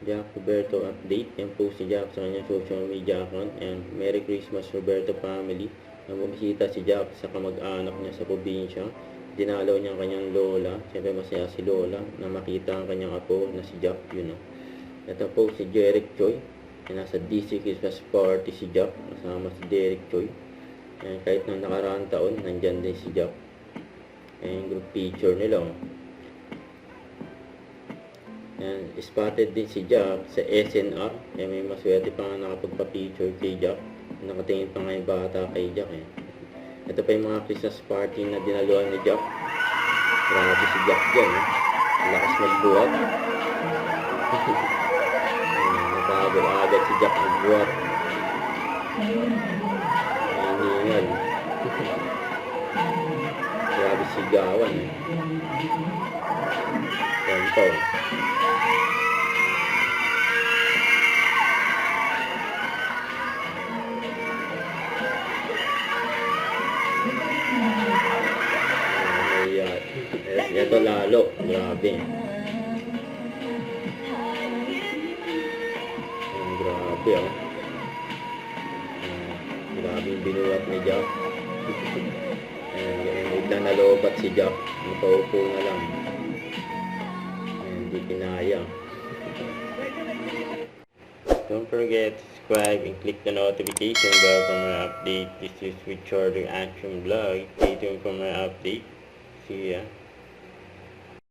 Jack Roberto update. Yan po si Jack sa kanyang social media account. And Merry Christmas Roberto family. Nang bumisita si Jack sa kamag-anak niya sa probinsya. Dinalaw niya ang kanyang lola. Siyempre masaya si lola na makita ang kanyang apo na si Jack. Yun, no? Ito po si Jeric Choi. Yan, nasa DC Christmas party si Jack. Kasama si Jeric Choi. Yan, kahit nang nakaraang taon, nandyan din si Jack. Yan yung group picture nila. Yan, spotted din si Jack sa SNR. Yan, may maswerte pa nga nakapagpa-picture kay Jack. Nakatingin pa nga yung bata kay Jack. Ito pa yung mga Christmas party na dinaluan ni Jack. Grabe si Jack dyan. Lakas magbuhat. Nagkagod agad si Jack magbuhat. Hiningal. Grabe sigawan. Yan po. Ito lalo, grabe. Grabe, oh. Grabe yung binuhat ni Jack. Biglang nalobat si Jack. Nakaupo na lang. Hindi kinaya. Don't forget to subscribe and click the notification bell for my update. This is Richard Action Vlog. Stay tuned for my update. See ya.